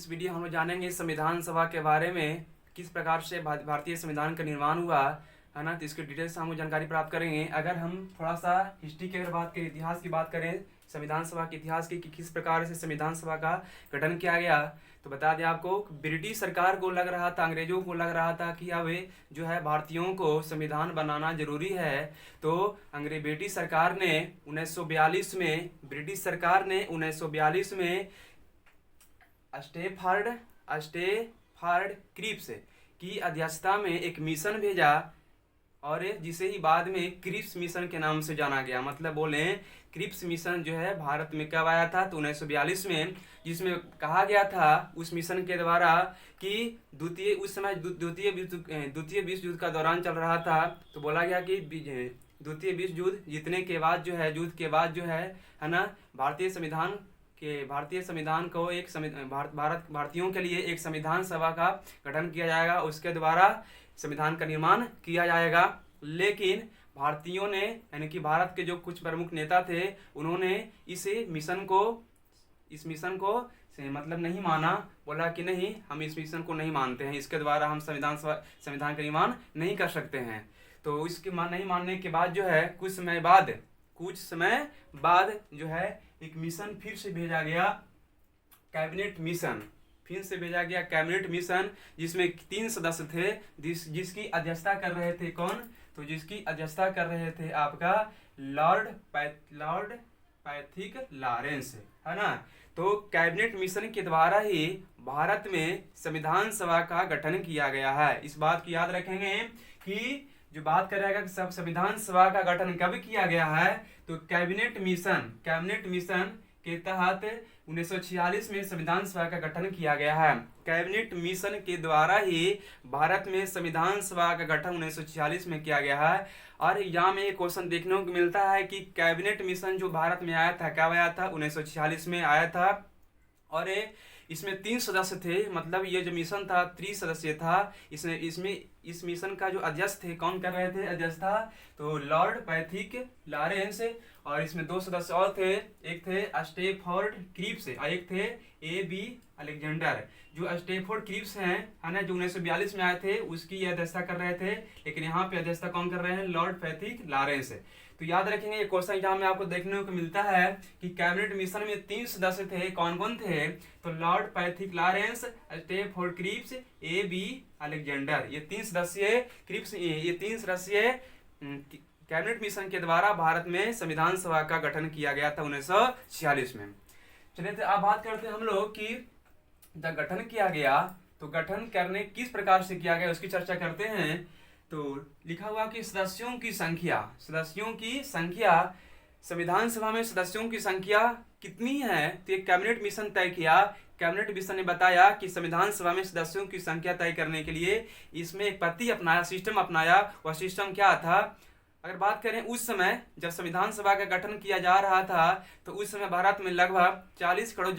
इस वीडियो हम लोग जानेंगे संविधान सभा के बारे में, किस प्रकार से भारतीय संविधान का निर्माण हुआ है ना। तो इसके डिटेल्स से हम लोग जानकारी प्राप्त करेंगे। अगर हम थोड़ा सा हिस्ट्री की अगर बात करें, इतिहास की बात करें, संविधान सभा के इतिहास की कि किस प्रकार से संविधान सभा का गठन किया गया, तो बता दें आपको, ब्रिटिश सरकार को लग रहा था, अंग्रेजों को लग रहा था कि अब जो है भारतीयों को संविधान बनाना जरूरी है। तो ब्रिटिश सरकार ने 1942 में स्टेफर्ड क्रिप्स की अध्यक्षता में एक मिशन भेजा, और जिसे ही बाद में क्रिप्स मिशन के नाम से जाना गया। मतलब बोले क्रिप्स मिशन जो है भारत में कब आया था, तो 1942 में, जिसमें कहा गया था उस मिशन के द्वारा कि द्वितीय विश्व युद्ध का दौरान चल रहा था। तो बोला गया कि द्वितीय विश्व युद्ध जीतने के बाद जो है, युद्ध के बाद जो है ना, भारतीय संविधान को एक भारतीयों के लिए एक संविधान सभा का गठन किया जाएगा, उसके द्वारा संविधान का निर्माण किया जाएगा। लेकिन भारतीयों ने, यानी कि भारत के जो कुछ प्रमुख नेता थे, उन्होंने इस मिशन को मतलब नहीं माना। बोला कि नहीं, हम इस मिशन को नहीं मानते हैं, इसके द्वारा हम संविधान का निर्माण नहीं कर सकते हैं। तो इसके नहीं मानने के बाद जो है कुछ समय बाद जो है एक मिशन फिर से भेजा गया, कैबिनेट मिशन, जिसमें 3 सदस्य थे, जिसकी अध्यक्षता कर रहे थे कौन, तो जिसकी अध्यक्षता कर रहे थे आपका लॉर्ड पैथिक लॉरेंस, है ना। तो कैबिनेट मिशन के द्वारा ही भारत में संविधान सभा का गठन किया गया है। इस बात की याद रखेंगे कि जो बात करेगा कि सब संविधान सभा का गठन कब किया गया है, तो कैबिनेट मिशन के तहत 1946 में संविधान सभा का गठन किया गया है। कैबिनेट मिशन के द्वारा ही भारत में संविधान सभा का गठन 1946 में किया गया है। और यहाँ में एक क्वेश्चन देखने को मिलता है कि कैबिनेट मिशन जो भारत में आया था, कब आया था, 1946 में आया था, और इसमें 3 सदस्य थे। मतलब ये जो मिशन था 3 सदस्य था। इस मिशन का जो अध्यक्ष थे, कौन कर रहे थे अध्यक्ष था, तो लॉर्ड पैथिक लॉरेंस, और इसमें 2 सदस्य और थे, एक थे स्टेफोर्ड क्रिप्स और एक थे A.B. अलेक्जेंडर। जो स्टेफोर्ड क्रिप्स हैं, है ना, जो 1942 में आए थे, उसकी ये अध्यक्षता कर रहे थे। लेकिन यहाँ पे अध्यक्षता कौन कर रहे हैं, लॉर्ड पैथिक लॉरेंस। तो याद रखेंगे, ये क्वेश्चन एग्जाम में आपको देखने को मिलता है कि कैबिनेट मिशन में 3 सदस्य थे, कौन कौन थे, तो Lord Pethick Lawrence, Stafford Cripps, A.B. Alexander. ये 3 सदस्यीय कैबिनेट मिशन के द्वारा भारत में संविधान सभा का गठन किया गया था 1946 में। चलिए, तो अब बात करते हैं हम लोग कि जब गठन किया गया, तो गठन करने किस प्रकार से किया गया, उसकी चर्चा करते हैं। तो लिखा हुआ कि सदस्यों की संख्या संविधान सभा में सदस्यों की संख्या कितनी है, तो एक कैबिनेट मिशन तय किया। कैबिनेट मिशन ने बताया कि संविधान सभा में सदस्यों की संख्या तय करने के लिए इसमें एक सिस्टम अपनाया। वह सिस्टम क्या था, अगर बात करें उस समय जब संविधान सभा का गठन किया जा रहा था, तो उस समय भारत में लगभग 40 करोड़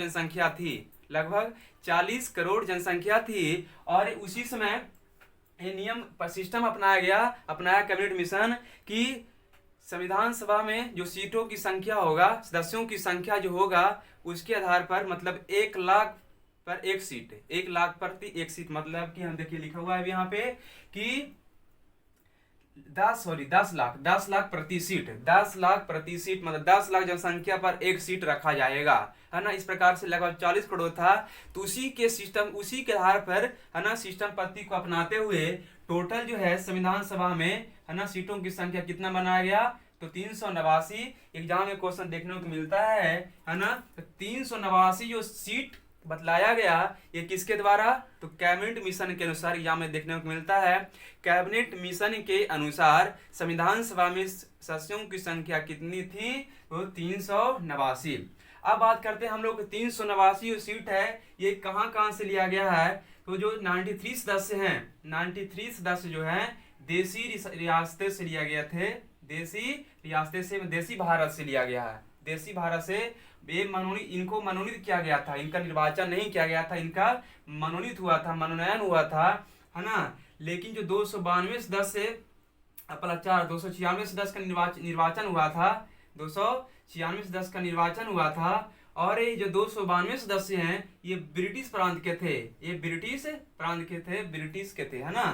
जनसंख्या थी। और उसी समय ये सिस्टम अपनाया कैबिनेट मिशन कि संविधान सभा में जो सीटों की संख्या होगा, सदस्यों की संख्या जो होगा, उसके आधार पर, मतलब 1 लाख पर एक सीट, 1 लाख प्रति एक सीट। मतलब कि हम देखिए लिखा हुआ है यहाँ पे कि 10 लाख प्रति सीट, 10 लाख प्रति सीट, मतलब 10 लाख जनसंख्या पर एक सीट रखा जाएगा, है ना। इस प्रकार से लगभग 40 करोड़ था। तो उसी के आधार पर, है ना, सिस्टम पद्धति को अपनाते हुए टोटल जो है संविधान सभा में, है ना, सीटों की संख्या कितना बनाया गया, तो 389। एग्जाम में क्वेश्चन देखने को मिलता है ना। तो 389 जो सीट बतलाया गया, ये किसके द्वारा, तो कैबिनेट मिशन के अनुसार एग्जाम में देखने को मिलता है। कैबिनेट मिशन के अनुसार संविधान सभा में सदस्यों की संख्या कितनी थी, तो 389। अब बात करते हैं हम लोग 389 जो सीट है, ये कहां से लिया गया है, तो जो 93 सदस्य हैं, 93 सदस्य जो हैं देसी रियासतें से लिया गया थे, देसी भारत से लिया गया है। देसी भारत से इनको मनोनीत किया गया था, इनका निर्वाचन नहीं किया गया था, इनका मनोनीत हुआ था, मनोनयन हुआ था, है ना। लेकिन जो 296 सदस्य 296 सदस्य का निर्वाचन हुआ था, 296 सदस्य का निर्वाचन हुआ था। और ये जो 292 सदस्य हैं ये ब्रिटिश प्रांत के थे, ये ब्रिटिश प्रांत के थे, ब्रिटिश के थे, है ना।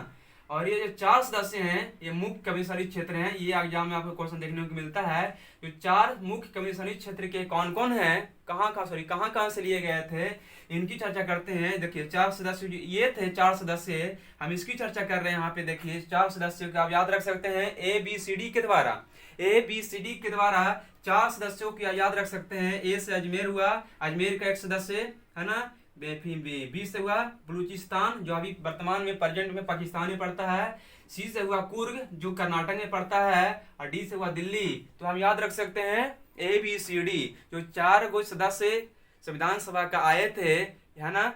और ये जो 4 सदस्य हैं ये मुख्य कमिश्नरी क्षेत्र हैं, ये एग्जाम में आपको क्वेश्चन देखने को मिलता है। जो 4 मुख्य कमिश्नरी क्षेत्र के कौन कौन हैं, कहाँ से लिए गए थे, इनकी चर्चा करते हैं। देखिए 4 सदस्य ये थे, 4 सदस्य हम इसकी चर्चा कर रहे हैं। यहाँ पे देखिए 4 सदस्यों को आप याद रख सकते हैं ABCD के द्वारा, ABCD के द्वारा 4 सदस्यों की याद रख सकते हैं। ए से अजमेर हुआ, अजमेर का एक सदस्य, है ना। बी से हुआ बलूचिस्तान जो अभी वर्तमान में प्रेजेंट में पाकिस्तान में पड़ता है। सी से हुआ कुर्ग जो कर्नाटक में पड़ता है, और डी से हुआ दिल्ली। तो हम याद रख सकते हैं ABCD जो 4 गो सदस्य संविधान सभा का आए थे, है ना,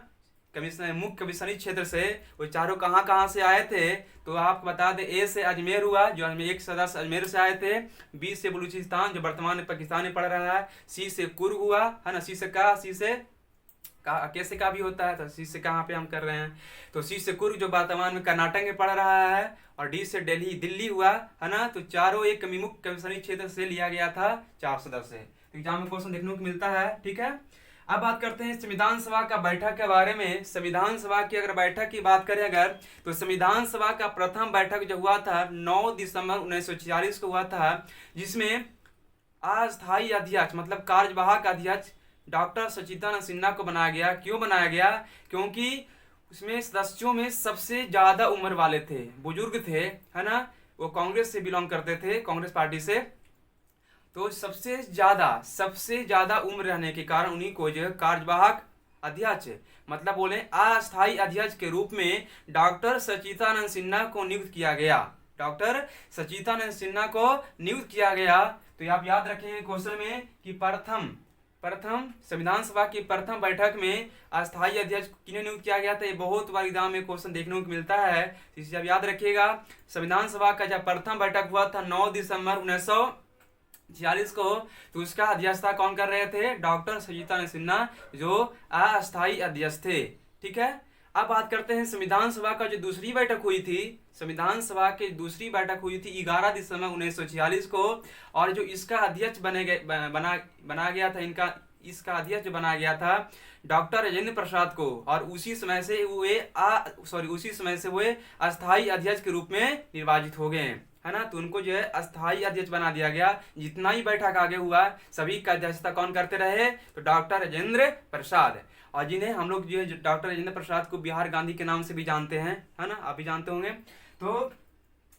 मुख्य कमिश्नरी क्षेत्र से। वो चारों कहाँ से आए थे, तो आपको बता दें। ए से अजमेर हुआ जो एक सदस्य अजमेर से आए थे। बी से बलूचिस्तान जो वर्तमान में पाकिस्तान में पड़ रहा है। सी से कुर्ग हुआ, है ना। सी से कैसे का भी होता है, तो सी से कहाँ पे हम कर रहे हैं, तो सी से कुर्ग जो वर्तमान में कर्नाटक में पड़ रहा है। और डी से दिल्ली हुआ, है ना। तो चारों एक मुख्य कमिश्नरी क्षेत्र से लिया गया था 4 सदस्य। तो एग्जाम में क्वेश्चन देखने को मिलता है, ठीक है। अब बात करते हैं संविधान सभा का बैठक के बारे में। संविधान सभा की अगर बैठक की बात करें अगर, तो संविधान सभा का प्रथम बैठक जो हुआ था 9 दिसंबर 1946 को हुआ था, जिसमें अस्थायी अध्यक्ष मतलब कार्यवाहक अध्यक्ष डॉक्टर सच्चिदानंद सिन्हा को बनाया गया। क्यों बनाया गया, क्योंकि उसमें सदस्यों में सबसे ज्यादा उम्र वाले थे, बुजुर्ग थे, है ना। वो कांग्रेस से बिलोंग करते थे, कांग्रेस पार्टी से। तो सबसे ज्यादा उम्र रहने के कारण उन्हीं को जो कार्यवाहक अध्यक्ष मतलब बोले अस्थायी अध्यक्ष के रूप में डॉक्टर सच्चिदानंद सिन्हा को नियुक्त किया गया। डॉक्टर सच्चिदानंद सिन्हा को नियुक्त किया गया। तो आप याद रखेंगे क्वेश्चन में कि प्रथम संविधान सभा की प्रथम बैठक में अस्थायी अध्यक्ष किन्हें नियुक्त किया गया था। ये बहुत बार एग्जाम में क्वेश्चन देखने को मिलता है, इसे आप याद रखिएगा। संविधान सभा का जब प्रथम बैठक हुआ था 9 दिसंबर 1946 को, तो उसका अध्यक्षता कौन कर रहे थे, डॉक्टर सच्चिदानंद सिन्हा जो अस्थायी अध्यक्ष थे, ठीक है। अब बात करते हैं संविधान सभा का जो दूसरी बैठक हुई थी। संविधान सभा की दूसरी बैठक हुई थी 11 दिसंबर 1946 को, और जो इसका अध्यक्ष बना गया था, इसका अध्यक्ष बनाया गया था डॉक्टर राजेंद्र प्रसाद को। और उसी समय से वे अस्थायी अध्यक्ष के रूप में निर्वाचित हो गए, है ना। तो उनको जो है अस्थायी अध्यक्ष बना दिया गया। जितना ही बैठक आगे हुआ सभी का अध्यक्षता कौन करते रहे, तो डॉक्टर राजेंद्र प्रसाद। और जिन्हें हम लोग जो है डॉक्टर राजेंद्र प्रसाद को बिहार गांधी के नाम से भी जानते हैं, है ना, आप भी जानते होंगे। तो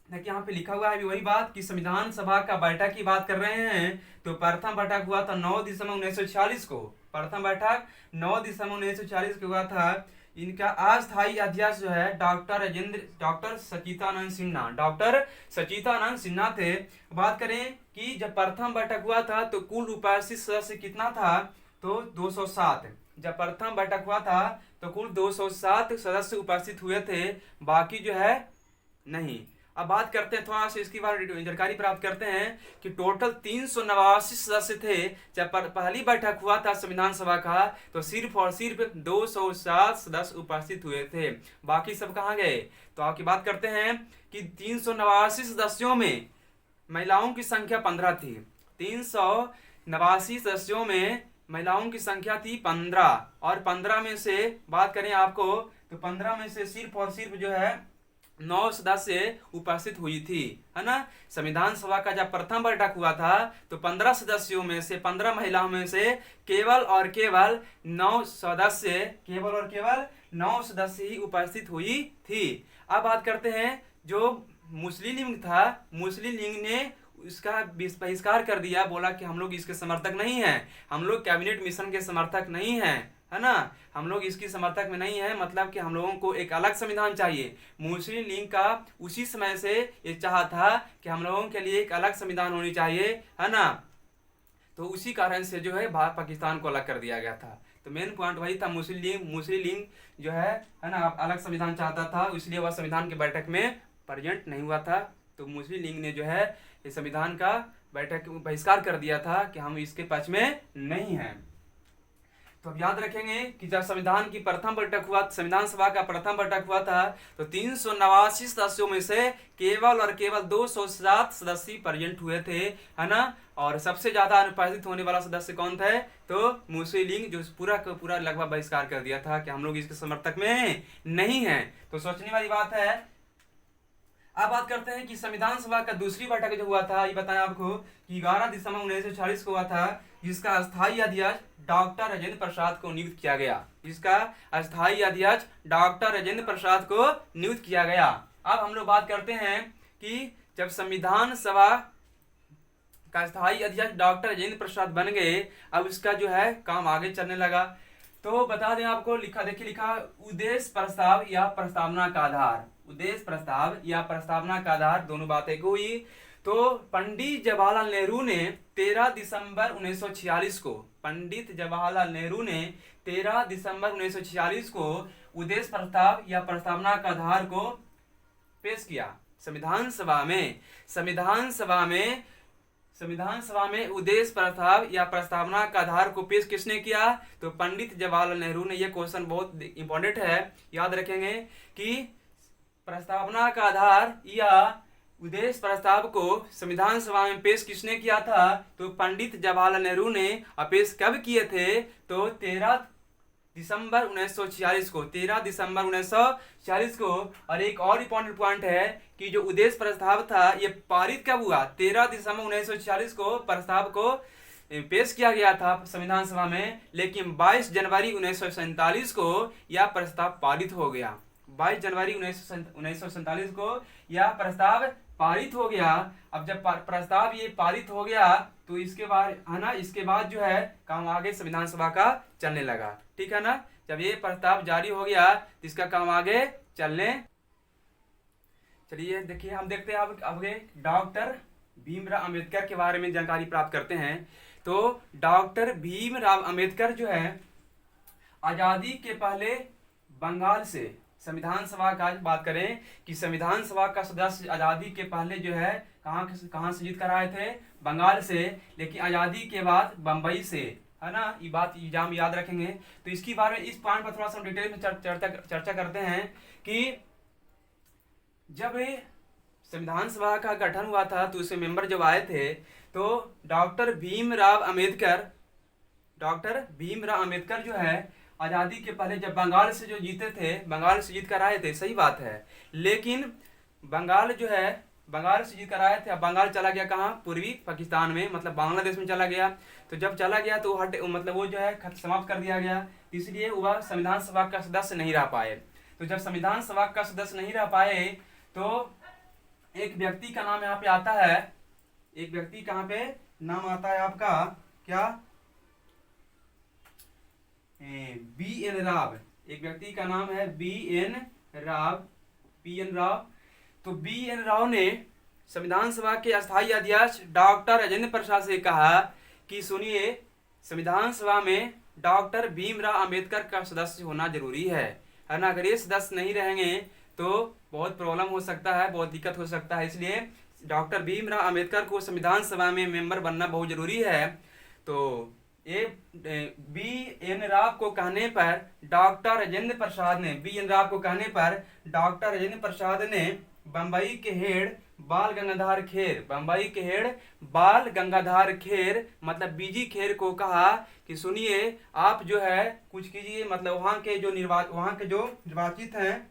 देखिए यहाँ पे लिखा हुआ है वही बात कि संविधान सभा का बैठक की बात कर रहे हैं। तो प्रथम बैठक हुआ था 9 दिसंबर 1946 को। प्रथम बैठक 9 दिसंबर 1946 को हुआ था। इनका अस्थायी अध्यक्ष जो है डॉक्टर सच्चिदानंद सिन्हा थे। बात करें कि जब प्रथम बैठक हुआ था तो कुल उपस्थित सदस्य कितना था, तो 207। जब प्रथम बैठक हुआ था तो कुल 207 सदस्य उपस्थित हुए थे, बाकी जो है नहीं। अब बात करते हैं थोड़ा सा इसकी बारे में जानकारी प्राप्त करते हैं कि टोटल 389 सदस्य थे जब पहली बैठक हुआ था संविधान सभा का, तो सिर्फ और सिर्फ 207 सदस्य उपस्थित हुए थे, बाकी सब कहाँ गए। तो आपकी बात करते हैं कि 389 सदस्यों में महिलाओं की संख्या 15 थी। 389 सदस्यों में महिलाओं की संख्या थी 15, और 15 में से बात करें आपको तो 15 में से सिर्फ और सिर्फ जो है 9 सदस्य उपस्थित हुई थी, है ना। संविधान सभा का जब प्रथम बैठक हुआ था तो 15 सदस्यों में से 15 महिलाओं में से केवल और केवल 9 सदस्य ही उपस्थित हुई थी। अब बात करते हैं जो मुस्लिम लीग था, मुस्लिम लीग ने इसका बहिष्कार कर दिया, बोला कि हम लोग इसके समर्थक नहीं हैं, हम लोग कैबिनेट मिशन के समर्थक नहीं हैं, है ना, हम लोग इसकी समर्थक में नहीं है, मतलब कि हम लोगों को एक अलग संविधान चाहिए। मुस्लिम लीग का उसी समय से ये चाहा था कि हम लोगों के लिए एक अलग संविधान होनी चाहिए, है ना। तो उसी कारण से जो है भारत पाकिस्तान को अलग कर दिया गया था। तो मेन पॉइंट वही था, मुस्लिम लीग जो है ना, अलग संविधान चाहता था, इसलिए वह संविधान की बैठक में प्रेजेंट नहीं हुआ था। तो मुस्लिम लीग ने जो है इस संविधान का बैठक बहिष्कार कर दिया था कि हम इसके पक्ष में नहीं हैं। तो अब याद रखेंगे कि जब संविधान की प्रथम बैठक हुआ, संविधान सभा का प्रथम बैठक हुआ था, तो 389 सदस्यों में से केवल और केवल 207 सदस्य प्रेजेंट हुए थे, है ना। और सबसे ज्यादा अनुपस्थित होने वाला सदस्य कौन थे? तो मुस्लिम, जो पूरा का पूरा लगभग बहिष्कार कर दिया था कि हम लोग इसके समर्थक में नहीं है। तो सोचने वाली बात है। अब बात करते हैं कि संविधान सभा का दूसरी बैठक जो हुआ था, ये बताया आपको कि 11 दिसंबर 1946 को हुआ था, जिसका अस्थायी अध्यक्ष डॉक्टर राजेंद्र प्रसाद को नियुक्त किया गया। जिसका अस्थायी अध्यक्ष डॉक्टर राजेंद्र प्रसाद को नियुक्त किया गया। अब हम लोग बात करते हैं कि जब संविधान सभा का अस्थायी अध्यक्ष डॉक्टर राजेंद्र प्रसाद बन गए, अब इसका जो है काम आगे चलने लगा। तो बता दें आपको, लिखा उद्देश्य प्रस्ताव या प्रस्तावना का आधार, उद्देश्य प्रस्ताव या प्रस्तावना का आधार, दोनों बातें को हुई। तो पंडित जवाहरलाल नेहरू ने 13 दिसंबर 1946 को, पंडित जवाहरलाल नेहरू ने 13 दिसंबर 1946 को उद्देश्य प्रस्ताव या प्रस्तावना का आधार को पेश किया संविधान सभा में। संविधान सभा में उद्देश्य प्रस्ताव या प्रस्तावना का आधार को पेश किसने किया? तो पंडित जवाहरलाल नेहरू ने। यह क्वेश्चन बहुत इंपॉर्टेंट है, याद रखेंगे कि प्रस्तावना का आधार या उद्देश्य प्रस्ताव को संविधान सभा में पेश किसने किया था? तो पंडित जवाहरलाल नेहरू ने। पेश कब किए थे? तो 13 दिसंबर 1946 को, 13 दिसंबर 1946 को। और एक और इंपॉर्टेंट पॉइंट है कि जो उद्देश्य प्रस्ताव था ये पारित कब हुआ? 13 दिसंबर 1946 को प्रस्ताव को पेश किया गया था संविधान सभा में, लेकिन 22 जनवरी 1947 को यह प्रस्ताव पारित हो गया। 22 जनवरी 1947 को यह प्रस्ताव पारित हो गया। अब जब प्रस्ताव ये पारित हो गया तो इसके बाद, है ना, इसके बाद जो है काम आगे संविधान सभा का चलने लगा, ठीक है ना। जब ये प्रस्ताव जारी हो गया तो इसका काम आगे चलने। चलिए देखिए, हम देखते हैं अब आगे डॉक्टर भीमराव अंबेडकर के बारे में जानकारी प्राप्त करते हैं। तो डॉक्टर भीमराव अंबेडकर जो है आजादी के पहले बंगाल से, संविधान सभा का बात करें कि संविधान सभा का सदस्य आजादी के पहले जो है कहाँ से जीत कर आए थे? बंगाल से। लेकिन आजादी के बाद बंबई से, है ना। ये बात एग्जाम याद रखेंगे। तो इसके बारे में, इस पॉइंट पर थोड़ा सा डिटेल में चर्चा करते हैं कि जब संविधान सभा का गठन हुआ था तो उसके मेंबर जब आए थे तो डॉक्टर भीमराव अंबेडकर जो है आजादी के पहले जब बंगाल से जो जीते थे, बंगाल से जीत कर आए थे, सही बात है। लेकिन बंगाल जो है, बंगाल से जीत कर आए थे। अब बंगाल चला गया कहाँ? पूर्वी पाकिस्तान में, मतलब बांग्लादेश में चला गया। तो जब चला गया तो मतलब वो जो है समाप्त कर दिया गया, इसलिए वह संविधान सभा का सदस्य नहीं रह पाए। तो जब संविधान सभा का सदस्य नहीं रह पाए तो एक व्यक्ति का नाम यहाँ पे आता है, एक व्यक्ति कहाँ पे नाम आता है आपका, क्या? बी.एन. राव। एक व्यक्ति का नाम है बी.एन. राव। तो बी.एन. राव ने संविधान सभा के अस्थायी अध्यक्ष डॉक्टर राजेंद्र प्रसाद से कहा कि सुनिए, संविधान सभा में डॉक्टर भीमराव अंबेडकर का सदस्य होना जरूरी है ना। अगर ये सदस्य नहीं रहेंगे तो बहुत प्रॉब्लम हो सकता है, बहुत दिक्कत हो सकता है। इसलिए डॉक्टर भीमराव अंबेडकर को संविधान सभा में मेंबर बनना बहुत जरूरी है। तो ये बी.एन. राव को कहने पर डॉक्टर राजेंद्र प्रसाद ने, बी.एन. राव को कहने पर डॉक्टर राजेंद्र प्रसाद ने बंबई के हेड बाल गंगाधर खेर मतलब बीजी खेर को कहा कि सुनिए, आप जो है कुछ कीजिए, मतलब वहाँ के जो निर्वाचित हैं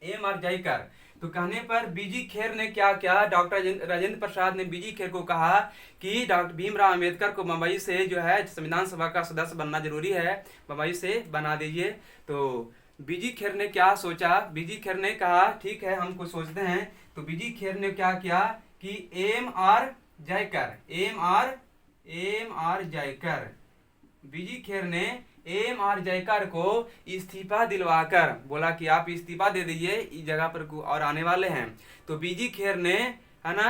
एम.आर. जयकर। तो कहने पर बीजी खेर ने क्या किया? डॉक्टर राजेंद्र प्रसाद ने बीजी खेर को कहा कि डॉक्टर भीमराव अंबेडकर को बंबई से जो है संविधान सभा का सदस्य बनना जरूरी है, बंबई से बना दीजिए। तो बीजी खेर ने क्या सोचा? बीजी खेर ने कहा ठीक है, हमको सोचते हैं। तो बीजी खेर ने क्या किया कि एम.आर. जयकर, बीजी खेर ने एम.आर. जयकर को इस्तीफा दिलवाकर बोला कि आप इस्तीफा दे दीजिए, इस जगह पर और आने वाले हैं। तो बीजी खेर ने, है ना,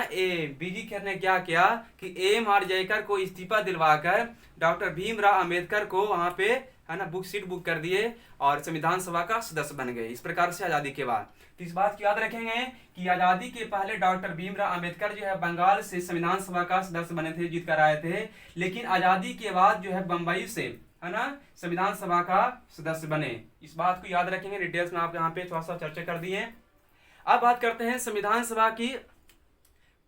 बीजी खेर ने क्या किया कि एम.आर. जयकर को इस्तीफा दिलवाकर डॉक्टर भीमराव अंबेडकर को वहां पे, है ना, सीट बुक कर दिए और संविधान सभा का सदस्य बन गए। इस प्रकार से आजादी के बाद। तो इस बात की याद रखेंगे कि आजादी के पहले डॉक्टर भीमराव अंबेडकर जो है बंगाल से संविधान सभा का सदस्य बने थे, जीत कर आए थे। लेकिन आजादी के बाद जो है बंबई से, है ना, संविधान सभा का सदस्य बने। इस बात को याद रखेंगे, डिटेल्स में आप यहाँ पे थोड़ा सा चर्चा कर दिए। अब बात करते हैं संविधान सभा की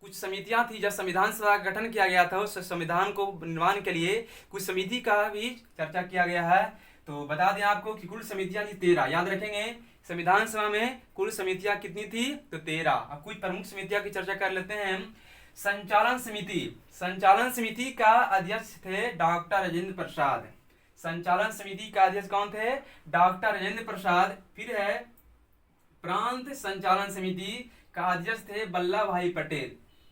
कुछ समितियां थी। जब संविधान सभा का गठन किया गया था उस संविधान को निर्माण के लिए कुछ समिति का भी चर्चा किया गया है। तो बता दें आपको कि कुल समितियां थी 13, याद रखेंगे। संविधान सभा में कुल समितियां कितनी थी, तो 13। अब कुछ प्रमुख समितियां की चर्चा कर लेते हैं। संचालन समिति, संचालन समिति का अध्यक्ष थे डॉक्टर राजेंद्र प्रसाद। संचालन समिति का अध्यक्ष कौन थे, डॉक्टर राजेंद्र प्रसाद। फिर है प्रांत संचालन समिति का अध्यक्ष थे वल्लभ भाई पटेल।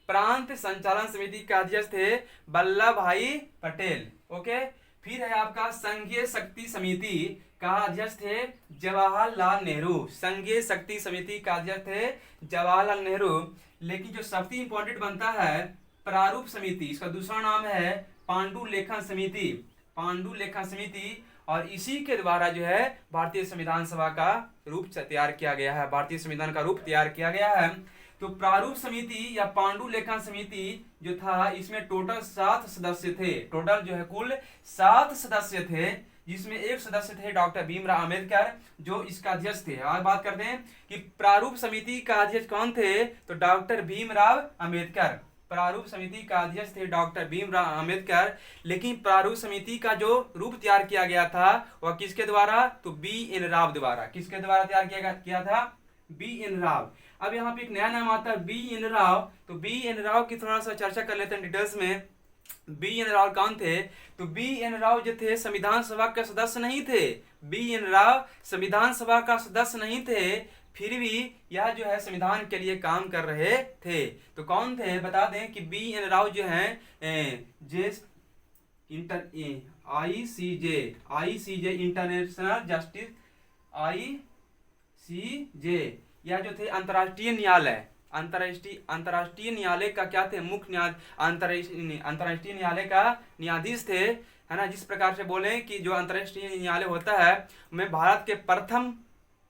प्रांत संचालन समिति का अध्यक्ष थे वल्लभ भाई पटेल। ओके। फिर है आपका संघीय शक्ति समिति का अध्यक्ष थे जवाहरलाल नेहरू। संघीय शक्ति समिति का अध्यक्ष थे जवाहरलाल नेहरू। लेकिन जो सबसे इंपॉर्टेंट बनता है प्रारूप समिति, इसका दूसरा नाम है पांडुलेखन समिति। पांडुलेखन समिति, और इसी के द्वारा जो है भारतीय संविधान सभा का रूप तैयार किया गया है। भारतीय संविधान का रूप तैयार किया गया है। तो प्रारूप समिति या पांडुलेखन समिति जो था, इसमें टोटल 7 सदस्य थे। टोटल जो है कुल 7 सदस्य थे, जिसमें एक सदस्य थे डॉक्टर भीमराव अंबेडकर, जो इसका अध्यक्ष थे। आज बात करते हैं कि प्रारूप समिति का अध्यक्ष कौन थे, तो डॉक्टर भीमराव अंबेडकर। प्रारूप समिति का अध्यक्ष थे डॉक्टर भीमराव अंबेडकर। लेकिन प्रारूप समिति का जो रूप तैयार किया गया था वह किसके द्वारा, तो बी.एन. राव द्वारा। किसके द्वारा तैयार किया था, बी.एन. राव। अब यहाँ पे एक नया नाम आता है बी.एन. राव। तो बी.एन. राव की थोड़ा सा चर्चा कर लेते हैं डिटेल्स में। बी.एन. राव कौन थे, तो बी.एन. राव जो थे संविधान सभा के सदस्य नहीं थे। बी.एन. राव संविधान सभा का सदस्य नहीं थे, फिर भी यह जो है संविधान के लिए काम कर रहे थे। तो कौन थे, बता दें कि बी.एन. राव जो हैं आईसीजे इंटरनेशनल जस्टिस, आईसीजे, यह जो थे अंतर्राष्ट्रीय न्यायालय, अंतर्राष्ट्रीय न्यायालय का क्या थे, मुख्य अंतर्राष्ट्रीय न्यायालय का न्यायाधीश थे, है ना। जिस प्रकार से बोले कि जो अंतर्राष्ट्रीय न्यायालय होता है में भारत के प्रथम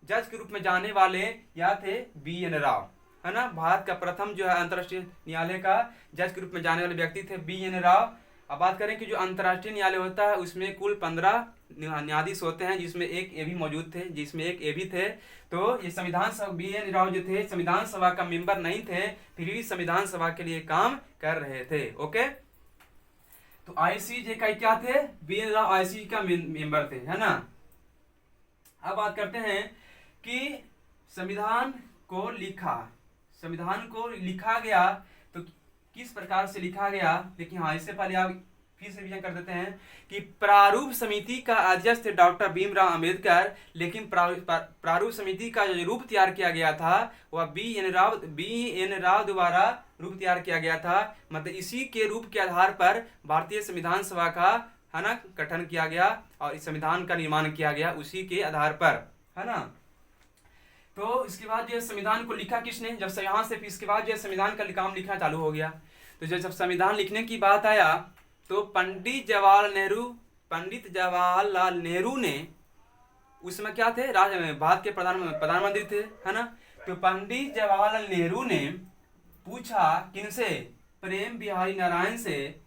जज के रूप में जाने वाले या थे बी.एन. राव, है ना। भारत का प्रथम जो है अंतर्राष्ट्रीय न्यायालय का जज के रूप में जाने वाले व्यक्ति थे बी.एन. राव। अब बात करें कि जो अंतर्राष्ट्रीय न्यायालय होता है उसमें कुल 15 न्यायाधीश होते हैं, जिसमें एक ये भी मौजूद थे, जिसमें एक ये भी थे। तो ये संविधान सभा, बी.एन. राव जो थे संविधान सभा का मेंबर नहीं थे, फिर भी संविधान सभा के लिए काम कर रहे थे। ओके। तो आईसीजे का क्या थे, बी.एन. राव आईसीजे का मेंबर थे, है ना। अब बात करते हैं कि संविधान को लिखा गया तो किस प्रकार से लिखा गया। देखिए हाँ, इससे पहले आप फिर से रिवीजन कर देते हैं कि प्रारूप समिति का अध्यक्ष थे डॉक्टर भीमराव अंबेडकर। लेकिन प्रारूप समिति का जो रूप तैयार किया गया था वह बी.एन. राव द्वारा रूप तैयार किया गया था। मतलब इसी के रूप के आधार पर भारतीय संविधान सभा का, है ना, गठन किया गया और इस संविधान का निर्माण किया गया उसी के आधार पर, है ना। तो इसके बाद जो संविधान को लिखा किसने, जब यहाँ से इसके बाद जो संविधान का काम लिखना चालू हो गया, तो जब संविधान लिखने की बात आया तो पंडित जवाहरलाल नेहरू ने, उसमें क्या थे, भारत के प्रधानमंत्री थे, है ना। तो पंडित जवाहरलाल नेहरू ने पूछा किनसे, प्रेम बिहारी नारायण से,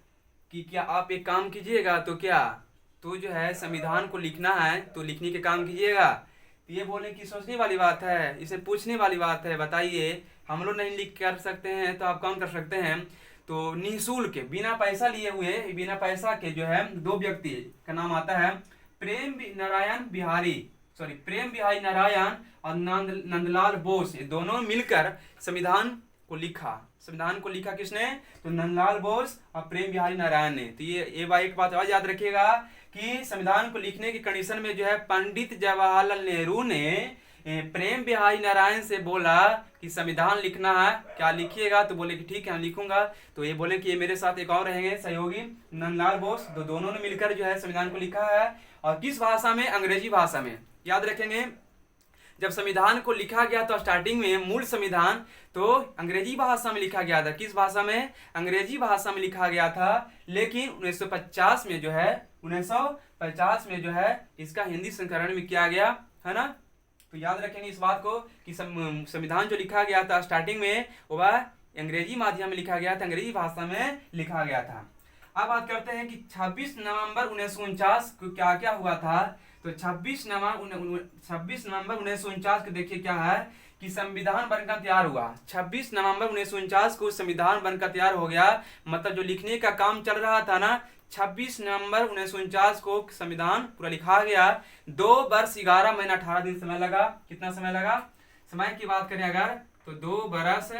कि क्या आप एक काम कीजिएगा, तो क्या, तो जो है संविधान को लिखना है तो लिखने के काम कीजिएगा। तो ये बोले कि सोचने वाली बात है, इसे पूछने वाली बात है, बताइए हम लोग नहीं लिख कर सकते हैं तो आप कौन कर सकते हैं। तो निःशुल्क, बिना पैसा लिए हुए, बिना पैसा के जो है 2 व्यक्ति का नाम आता है प्रेम बिहारी नारायण और नंदलाल बोस, ये दोनों मिलकर संविधान को लिखा किसने, तो नंदलाल बोस और प्रेम बिहारी नारायण ने। तो ये एक बात और याद रखिएगा कि संविधान को लिखने की कंडीशन में जो है पंडित जवाहरलाल नेहरू ने प्रेम बिहारी नारायण से बोला कि संविधान लिखना है, क्या लिखिएगा, तो बोले कि ठीक है हम लिखूंगा। तो ये बोले कि ये मेरे साथ एक और रहेंगे सहयोगी नंदलाल बोस, तो दोनों ने मिलकर जो है संविधान को लिखा है। और किस भाषा में, अंग्रेजी भाषा में। याद रखेंगे जब संविधान को लिखा गया तो स्टार्टिंग में मूल संविधान तो अंग्रेजी भाषा में लिखा गया था। किस भाषा में, अंग्रेजी भाषा में लिखा गया था। लेकिन 1950 में जो है इसका हिंदी संस्करण में किया गया, है ना। तो याद रखेंगे इस बात को कि संविधान जो लिखा गया था स्टार्टिंग में वह अंग्रेजी माध्यम में लिखा गया था, अंग्रेजी भाषा में लिखा गया था। अब बात करते हैं कि 26 नवंबर 1949 को क्या क्या हुआ था। तो 26 नवंबर 1949 को देखिए क्या है कि संविधान बनकर तैयार हुआ। 26 नवंबर 1949 को संविधान बनकर तैयार हो गया, मतलब जो लिखने का काम चल रहा था ना, 26 नवंबर 1949 को संविधान पूरा लिखा गया। 2 वर्ष 11 महीना 18 दिन समय लगा। कितना समय लगा? समय की बात करें अगर तो 2 वर्ष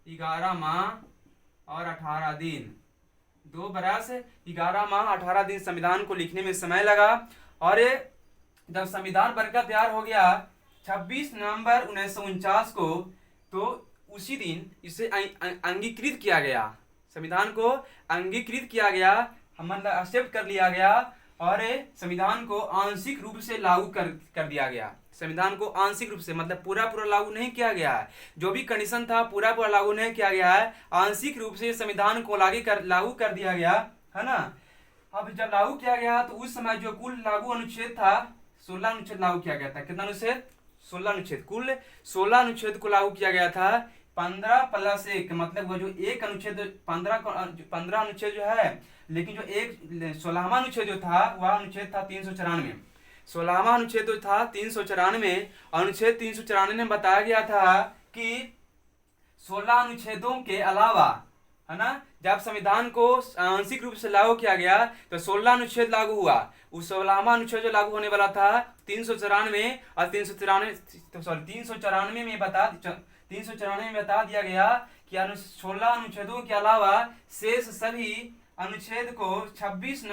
11 माह और 18 दिन, 2 वर्ष 11 माह 18 दिन संविधान को लिखने में समय लगा। और जब संविधान बनकर तैयार हो गया 26 नवंबर 1949 को, तो उसी दिन इसे अंगीकृत किया गया। संविधान को अंगीकृत किया गया, मतलब एक्सेप्ट कर लिया गया, और संविधान को आंशिक रूप से लागू कर दिया गया। संविधान को आंशिक रूप से मतलब पूरा लागू नहीं किया गया है, जो भी कंडीशन था पूरा लागू नहीं किया गया है, आंशिक रूप से संविधान को लागू कर दिया गया है ना। अब जब लागू किया गया तो उस समय जो कुल लागू अनुच्छेद था 16 अनुच्छेद लागू किया गया था। कितना अनुच्छेद? 16 अनुच्छेद। कुल 16 अनुच्छेद को लागू किया गया था। 15 प्लस 1 मतलब वो जो एक अनुच्छेद 15 अनुच्छेद जो है, लेकिन जो एक 16वां अनुच्छेद जो था वह अनुच्छेद था 394। 16वां अनुच्छेद जो था 394, अनुच्छेद 394 में बताया गया था कि 16 अनुच्छेदों के अलावा, है ना, जब संविधान को आंशिक रूप से लागू किया गया तो 16 अनुच्छेद लागू हुआ। उस 16वां अनुच्छेद जो लागू होने वाला था 394 और 394 में बता दिया गया कि 16 अनुच्छेदों के अलावा शेष सभी अनुच्छेद को 26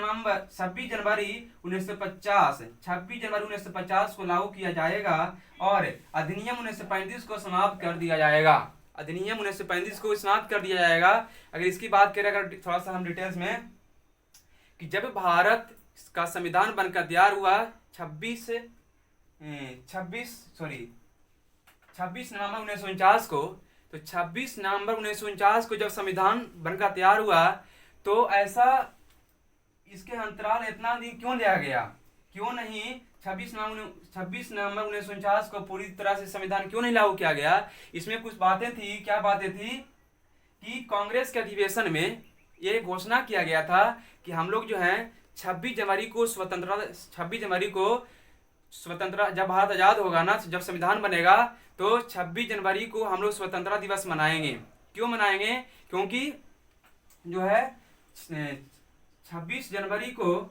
जनवरी 1950 को लागू किया जाएगा और अधिनियम 1935 को समाप्त कर दिया जाएगा। अधिनियम 1935 को समाप्त कर दिया जाएगा। अगर इसकी बात करें अगर थोड़ा सा हम डिटेल्स में, कि जब भारत का संविधान बनकर तैयार हुआ 26 नवंबर 1949 को, तो 26 नवंबर 1949 को जब संविधान बनकर तैयार हुआ तो ऐसा इसके अंतराल इतना दिन क्यों लिया गया? क्यों नहीं 26 नवंबर 1949 को पूरी तरह से संविधान क्यों नहीं लागू किया गया? इसमें कुछ बातें थी। क्या बातें थी? कि कांग्रेस के अधिवेशन में ये घोषणा किया गया था कि हम लोग जो है 26 जनवरी को स्वतंत्रता जब भारत आजाद होगा ना, जब संविधान बनेगा तो 26 जनवरी को हम लोग स्वतंत्रता दिवस मनाएंगे। क्यों मनाएंगे? क्योंकि जो है 26 जनवरी को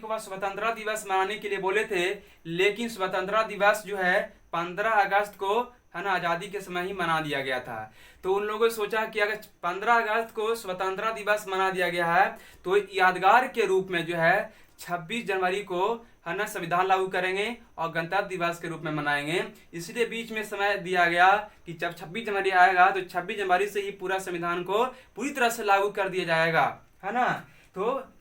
वह स्वतंत्रता दिवस मनाने के लिए बोले थे, लेकिन स्वतंत्रता दिवस जो है 15 अगस्त को, है ना, आज़ादी के समय ही मना दिया गया था। तो उन लोगों ने सोचा कि अगर 15 अगस्त को स्वतंत्रता दिवस मना दिया गया है तो यादगार के रूप में जो है 26 जनवरी को, है ना, संविधान लागू करेंगे और गणतंत्र दिवस के रूप में मनाएंगे। इसलिए बीच में समय दिया गया कि जब 26 जनवरी आएगा तो 26 जनवरी से ही पूरा संविधान को पूरी तरह से लागू कर दिया जाएगा, है ना। तो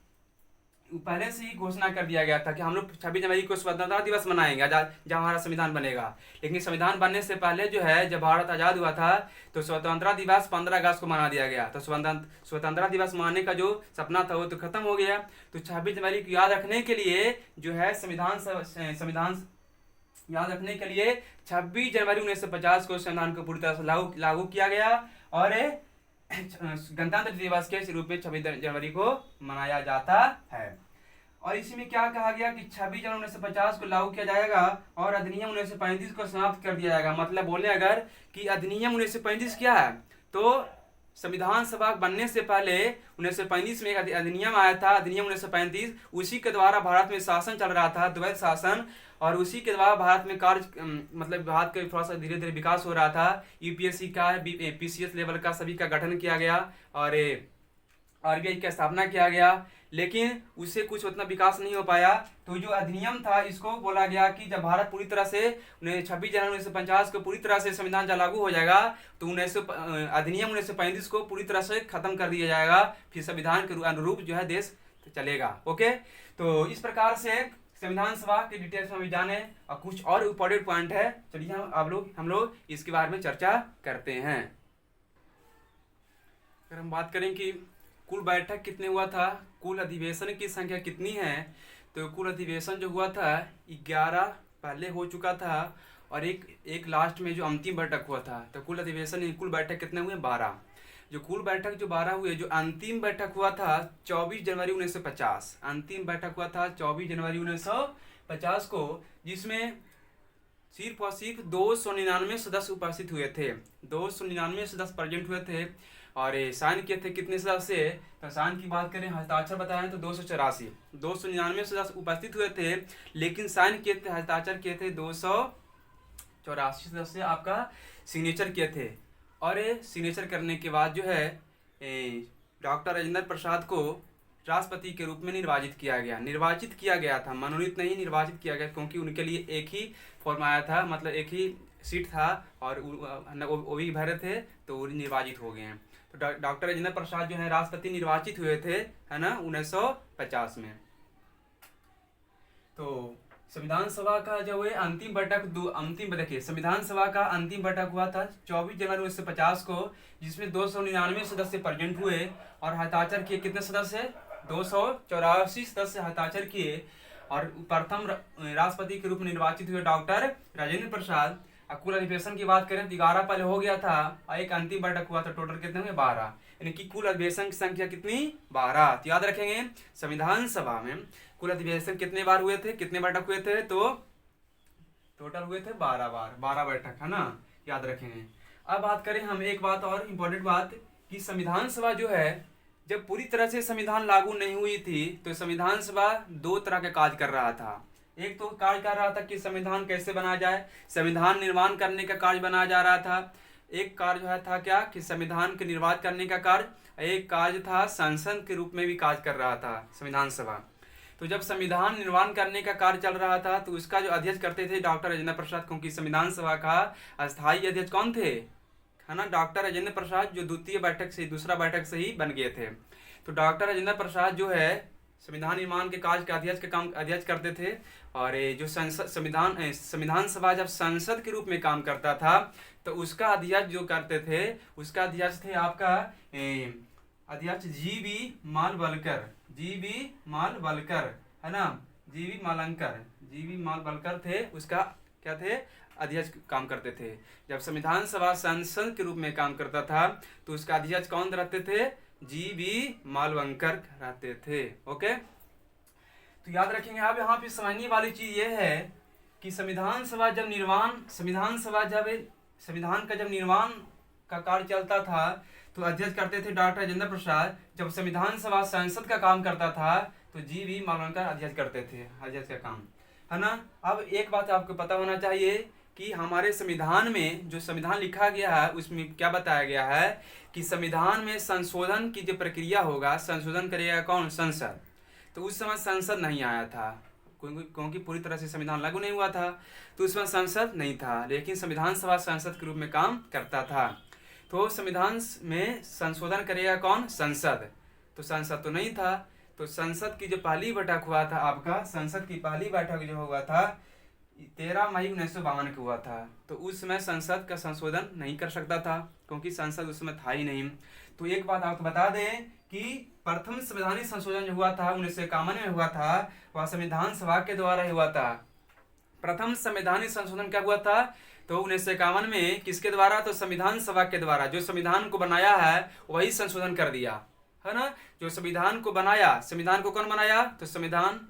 पहले से ही घोषणा कर दिया गया था कि हम लोग 26 जनवरी को स्वतंत्रता दिवस मनाएंगे जब हमारा संविधान बनेगा। लेकिन संविधान बनने से पहले जो है, जब भारत आजाद हुआ था तो स्वतंत्रता दिवस 15 अगस्त को मना दिया गया। तो स्वतंत्रता दिवस मनाने का जो सपना था वो तो खत्म हो गया। तो 26 जनवरी को याद रखने के लिए जो है संविधान याद रखने के लिए 26 जनवरी 1950 को संविधान को पूरी तरह से लागू किया गया और गणतंत्र दिवस के रूप में 26 जनवरी को मनाया जाता है। और इसी में क्या कहा गया कि 26 जनवरी 1950 को लागू किया जाएगा और अधिनियम 1935 को समाप्त कर दिया जाएगा। मतलब बोले अगर कि अधिनियम 1935 क्या है, तो संविधान सभा बनने से पहले 1935 में एक अधिनियम आया था, अधिनियम 1935। उसी के द्वारा भारत में शासन चल रहा था, द्वैध शासन, और उसी के द्वारा भारत में मतलब भारत का थोड़ा सा धीरे धीरे विकास हो रहा था। यूपीएससी का, पीसीएस लेवल का सभी का गठन किया गया और आरबीआई की स्थापना किया गया, लेकिन उससे कुछ उतना विकास नहीं हो पाया। तो जो अधिनियम था इसको बोला गया कि जब भारत पूरी तरह से 26 जनवरी 1950 को पूरी तरह से संविधान जब लागू हो जाएगा तो अधिनियम 1935 को पूरी तरह से खत्म कर दिया जाएगा, फिर संविधान के अनुरूप जो है देश चलेगा। ओके, तो इस प्रकार से संविधान सभा के डिटेल्स में भी जाने और कुछ और इम्पोर्टेंट पॉइंट है, चलिए हम लोग इसके बारे में चर्चा करते हैं। अगर हम बात करें कि कुल बैठक कितने हुआ था, कुल अधिवेशन की संख्या कितनी है, तो कुल अधिवेशन जो हुआ था 11 पहले हो चुका था और एक लास्ट में जो अंतिम बैठक हुआ था। तो कुल अधिवेशन कुल बैठक कितने हुए? 12। जो कुल बैठक जो 12 हुए, जो अंतिम बैठक हुआ था 24 जनवरी 1950, अंतिम बैठक हुआ था 24 जनवरी 1950 को, जिसमें सिर्फ और सिर्फ 299 सदस्य उपस्थित हुए थे, 299 सदस्य प्रेजेंट हुए थे। और साइन किए थे कितने सदस्य? तो साइन की बात करें, हस्ताक्षर बताएं तो 284, 299 सदस्य उपस्थित हुए थे, लेकिन साइन किए थे, हस्ताक्षर किए थे 284 सदस्य आपका सिग्नेचर किए थे। और सिग्नेचर करने के बाद जो है डॉक्टर राजेंद्र प्रसाद को राष्ट्रपति के रूप में निर्वाचित किया गया था, मनोनीत नहीं, निर्वाचित किया गया, क्योंकि उनके लिए एक ही फॉर्म आया था, मतलब एक ही सीट था और वो भी भरे थे, तो वो निर्वाचित हो गए हैं। तो डॉक्टर राजेंद्र प्रसाद जो है राष्ट्रपति निर्वाचित हुए थे, है ना, 1950 में। तो संविधान सभा का जो है अंतिम बैठक देखिए, संविधान सभा का अंतिम बैठक हुआ था 24 जनवरी 1950 को, जिसमें 299 सदस्य प्रेजेंट हुए और हस्ताक्षर किए कितने सदस्य? 284 सदस्य हस्ताक्षर किए। और प्रथम राष्ट्रपति के रूप में निर्वाचित हुए डॉक्टर राजेंद्र प्रसाद। कुल अधिवेशन की बात करें तो 11 पहले हो गया था और एक अंतिम बैठक हुआ था, टोटल कितने हुए? 12, यानी कि कुल अधिवेशन की संख्या कितनी? 12। तो याद रखेंगे संविधान सभा में कुल अधिवेशन कितने बार हुए थे, कितने बैठक हुए थे? तो टोटल हुए थे 12 बार, 12 बैठक, है ना, याद रखेंगे। अब बात करें हम एक बात और इम्पोर्टेंट बात कि संविधान सभा जो है जब पूरी तरह से संविधान लागू नहीं हुई थी तो संविधान सभा 2 तरह के कार्य कर रहा था। एक तो कार्य कर रहा था कि संविधान कैसे बनाया जाए, संविधान निर्माण करने का कार्य बनाया जा रहा था। एक कार्य जो है था क्या कि संविधान के निर्वाध करने का कार्य, एक कार्य था संसद के रूप में भी कार्य कर रहा था संविधान सभा। तो जब संविधान निर्माण करने का कार्य चल रहा था तो उसका जो अध्यक्ष करते थे डॉक्टर राजेंद्र प्रसाद, क्योंकि संविधान सभा का अस्थायी अध्यक्ष कौन थे? है ना, डॉक्टर राजेंद्र प्रसाद, जो दूसरा बैठक से ही बन गए थे। तो डॉक्टर राजेंद्र प्रसाद जो है संविधान निर्माण के कार्य का अध्यक्ष करते थे। और जो संविधान सभा जब संसद के रूप में काम करता था तो उसका अध्यक्ष जो करते थे, उसका अध्यक्ष थे आपका अध्यक्ष जी.बी. मालवलकर, है ना, जी.बी. मालवलकर थे, उसका क्या थे? अध्यक्ष काम करते थे। जब संविधान सभा संसद के रूप में काम करता था तो उसका अध्यक्ष कौन रहते थे? जी.बी. मालवलकर रहते थे। ओके, तो याद रखेंगे। अब यहाँ पे समझने वाली चीज ये है कि संविधान का जब निर्माण का कार्य चलता था तो अध्यक्ष करते थे डॉक्टर राजेंद्र प्रसाद। जब संविधान सभा संसद का काम करता था तो जी.बी. मालवलकर अध्यक्ष करते थे अध्यक्ष का काम, है ना। अब एक बात आपको पता होना चाहिए कि हमारे संविधान में जो संविधान लिखा गया है उसमें क्या बताया गया है कि संविधान में संशोधन की जो प्रक्रिया होगा, संशोधन करेगा कौन? संसद। तो उस समय संसद नहीं आया था क्योंकि पूरी तरह से संविधान लागू नहीं हुआ था, तो उसमें संसद नहीं था, लेकिन संविधान सभा संसद के रूप में काम करता था। तो संविधान में संशोधन करेगा कौन? संसद। तो संसद तो नहीं था, तो संसद की जो पहली बैठक हुआ था आपका, संसद की पहली बैठक जो हुआ था 13 मई 1952 को हुआ था। तो उस समय संसद का संशोधन नहीं कर सकता था क्योंकि संसद उस समय था ही नहीं। तो एक बात आपको बता दें कि प्रथम संवैधानिक संशोधन जो हुआ था 1951 में हुआ था, वह संविधान सभा के द्वारा ही हुआ था। प्रथम संवैधानिक संशोधन क्या हुआ था? तो 1951 में किसके द्वारा? तो संविधान सभा के द्वारा। जो संविधान को बनाया है वही संशोधन कर दिया, है ना। जो संविधान को बनाया, संविधान को कौन बनाया? तो संविधान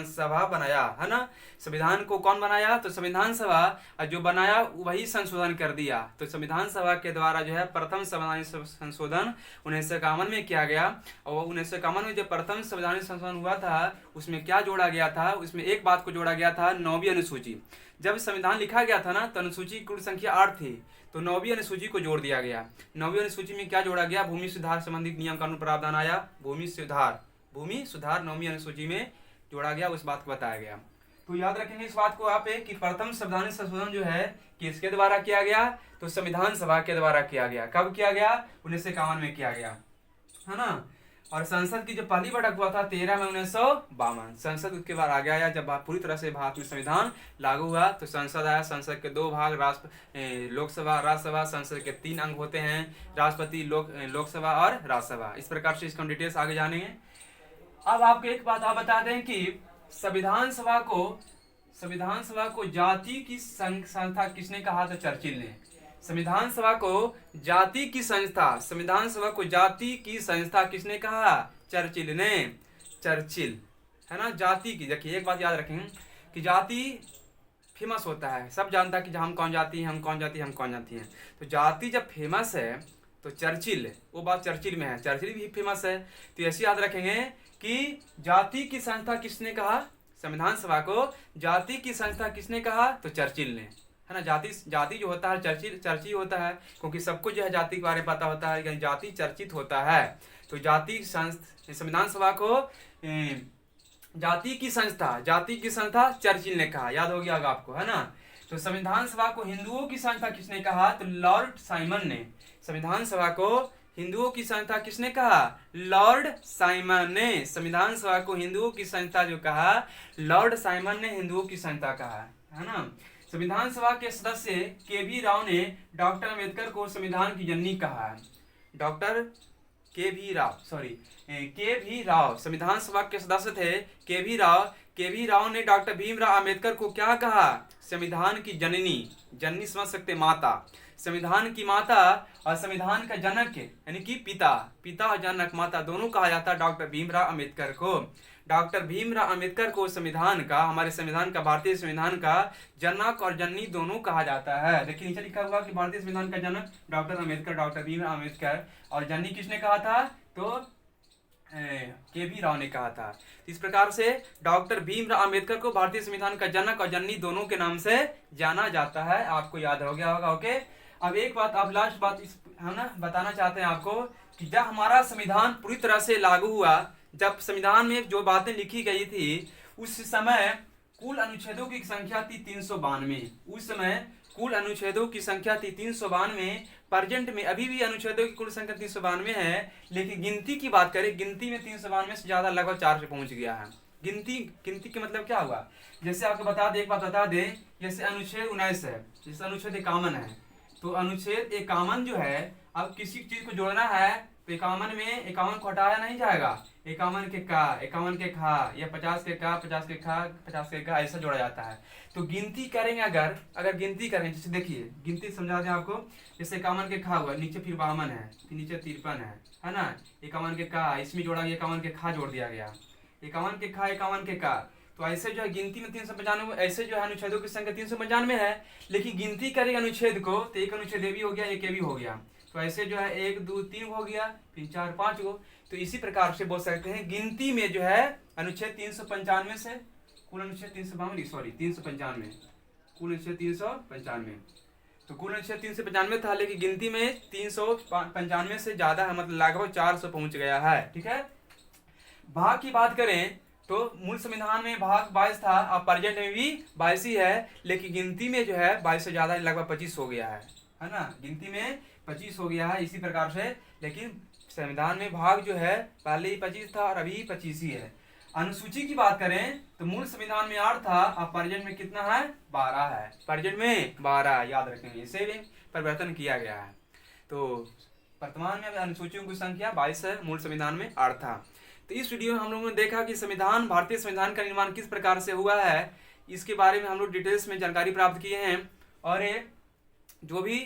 सभा बनाया, है ना। संविधान को कौन बनाया? तो संविधान सभा, और जो बनाया वही संशोधन कर दिया। तो संविधान सभा के द्वारा जो है प्रथम संवैधानिक संशोधन 1951 में किया गया। और 1951 में जो प्रथम संवैधानिक संशोधन हुआ था उसमें क्या जोड़ा गया था? उसमें एक बात को जोड़ा गया था, 9वीं अनुसूची। जब संविधान लिखा गया था ना तो अनुसूची कुल संख्या 8 थी, तो 9वीं अनुसूची को जोड़ दिया गया। 9वीं अनुसूची में क्या जोड़ा गया? भूमि सुधार संबंधित नियम कानून प्रावधान आया, भूमि सुधार 9वीं अनुसूची में जोड़ा गया, उस बात को बताया गया। तो याद रखेंगे इस बात को आप कि प्रथम संवैधानिक संशोधन जो है किसके द्वारा किया गया? तो संविधान सभा के द्वारा किया गया। कब किया गया? 1951 में किया गया, है ना। और संसद की जो पहली बैठक हुआ था 13 मई 1952। संसद उसके बाद आगे आया जब पूरी तरह से भारत में संविधान लागू हुआ तो संसद आया। संसद के 2 भाग, लोकसभा, राज्यसभा। संसद के 3 अंग होते हैं, राष्ट्रपति, लोकसभा और राज्यसभा। इस प्रकार से इसका डिटेल्स आगे जानेंगे। अब आपको एक बात आप बता दें कि संविधान सभा को जाति की संस्था किसने कहा? तो चर्चिल ने। संविधान सभा को जाति की संस्था, संविधान सभा को जाति की संस्था किसने कहा? चर्चिल ने। चर्चिल, है ना। जाति की, देखिए एक बात याद रखेंगे कि जाति फेमस होता है, सब जानता है कि हम कौन जाति हैं, हम कौन जाति, हम कौन जाति हैं। तो जाति जब फेमस है तो चर्चिल, वो बात चर्चिल में है, चर्चिल भी फेमस है। तो ऐसे याद रखेंगे कि जाति की संस्था किसने कहा? संविधान सभा को जाति की संस्था किसने कहा? तो चर्चिल ने, है ना। जाति जो होता है चर्चित होता है, क्योंकि सबको जो है जाति के बारे में पता होता है, जाति चर्चित होता है। तो संविधान सभा को जाति की संस्था चर्चिल ने कहा, याद हो गया होगा आपको, है ना। तो संविधान सभा को हिंदुओं की संस्था किसने कहा? तो लॉर्ड साइमन ने। संविधान सभा को हिंदुओं की संस्था किसने कहा? लॉर्ड साइमन ने। संविधान सभा को हिंदुओं की संस्था जो कहा, लॉर्ड साइमन ने हिंदुओं की संस्था कहा, है ना। संविधान सभा के सदस्य के.वी. राव ने डॉक्टर अम्बेडकर को संविधान की जननी कहा है। Doctor KV. राव संविधान सभा के सदस्य थे। के.वी. राव ने डॉक्टर भीमराव अम्बेडकर को क्या कहा? संविधान की जननी समझ सकते, माता, संविधान की माता और संविधान का जनक यानी कि पिता और जनक, माता दोनों कहा जाता है डॉक्टर भीमराव अम्बेडकर को। डॉक्टर भीमराव अम्बेडकर को संविधान का, हमारे संविधान का, भारतीय संविधान का जनक और जननी दोनों कहा जाता है। देखिए नीचे लिखा हुआ कि भारतीय संविधान का जनक डॉक्टर अम्बेडकर, डॉक्टर भीमराव अम्बेडकर, और जननी किसने कहा था? तो के.वी. राव ने कहा था। इस प्रकार से डॉक्टर भीमराव अम्बेडकर को भारतीय संविधान का जनक और जननी दोनों के नाम से जाना जाता है। आपको याद हो गया होगा। ओके, अब एक बात, अब लास्ट बात हम ना बताना चाहते हैं आपको कि जब हमारा संविधान पूरी तरह से लागू हुआ, जब संविधान में जो बातें लिखी गई थी, उस समय कुल अनुच्छेदों की संख्या थी 392। उस समय कुल अनुच्छेदों की संख्या थी 392। प्रेजेंट में अभी भी अनुच्छेदों की कुल संख्या 392 है, लेकिन गिनती की बात करें, गिनती में 392 से ज्यादा लगभग 400 पहुंच गया है। गिनती के मतलब क्या हुआ? जैसे आपको एक बात बता दें, जैसे अनुच्छेद 19 है, जैसे अनुच्छेद 51 है, तो अनुच्छेद 51 जो है, अब किसी चीज को जोड़ना है तो 51 में 51 को हटाया नहीं जाएगा, 51 के का, 51 के खा, या 50 के का, 50 के खा, 50 के का, ऐसा जोड़ा जाता है। तो गिनती करेंगे, अगर गिनती करें, जैसे देखिए गिनती समझा दें आपको, जैसे 51 के खा हुआ, नीचे फिर 52 है, फिर नीचे 53 है ना। 51 के का, इसमें जोड़ा गया, 51 के खा जोड़ दिया गया, 51 के खा, 51 के का। तो ऐसे जो है गिनती में 395, ऐसे जो है अनुच्छेदों की संख्या 395 है, लेकिन गिनती करेंगे अनुच्छेद को तो एक अनुच्छेद ए भी हो गया, एक ए भी हो गया। तो ऐसे जो है 1 2 3 हो गया, फिर 4 5 गो। तो इसी प्रकार से बोल सकते हैं गिनती में जो है अनुच्छेद 395 से कुल अनुच्छेद 395, कुल अनुच्छेद 395, तो कुल अनुच्छेद 395 था, लेकिन गिनती में 395 से ज्यादा है, मतलब लगभग 400 पहुंच गया है। ठीक है। भाग की बात करें तो मूल संविधान में भाग 22 था, अब प्रेजेंट में भी 22 ही है, लेकिन गिनती में जो है 22 से ज्यादा लगभग 25 हो गया है ना। गिनती में 25 हो गया है इसी प्रकार से, लेकिन संविधान में भाग जो है पहले ही 25 था और अभी 25 ही है। अनुसूची की बात करें तो मूल संविधान में 8 था, अब प्रेजेंट में कितना है? 12 है। प्रेजेंट में 12, याद रखेंगे, इसे भी परिवर्तन किया गया है। तो वर्तमान में अनुसूचियों की संख्या 22 है, मूल संविधान में 8 था। तो इस वीडियो में हम लोगों ने देखा कि संविधान, भारतीय संविधान का निर्माण किस प्रकार से हुआ है, इसके बारे में हम लोग डिटेल्स में जानकारी प्राप्त किए हैं, और जो भी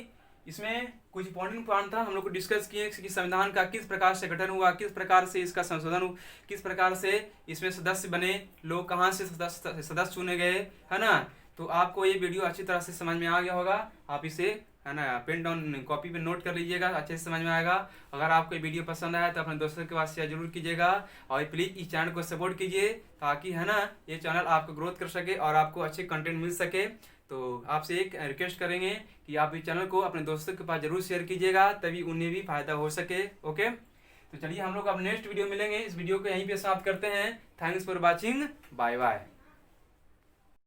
इसमें कुछ इंपॉर्टेंट पॉइंट था हम लोग को डिस्कस किए कि संविधान का किस प्रकार से गठन हुआ, किस प्रकार से इसका संशोधन हुआ, किस प्रकार से इसमें सदस्य बने, लोग कहाँ से सदस्य चुने गए, है ना। तो आपको ये वीडियो अच्छी तरह से समझ में आ गया होगा। आप इसे, है ना, पेन डाउन कॉपी पे नोट कर लीजिएगा, अच्छे से समझ में आएगा। अगर आपको ये वीडियो पसंद आया तो अपने दोस्तों के पास शेयर जरूर कीजिएगा, और प्लीज़ इस चैनल को सपोर्ट कीजिए, ताकि, है ना, ये चैनल आपको ग्रोथ कर सके और आपको अच्छे कंटेंट मिल सके। तो आपसे एक रिक्वेस्ट करेंगे कि आप इस चैनल को अपने दोस्तों के पास जरूर शेयर कीजिएगा, तभी उन्हें भी फायदा हो सके। ओके, तो चलिए हम लोग अब नेक्स्ट वीडियो मिलेंगे। इस वीडियो को यहीं पे समाप्त करते हैं। Thanks for watching, bye bye.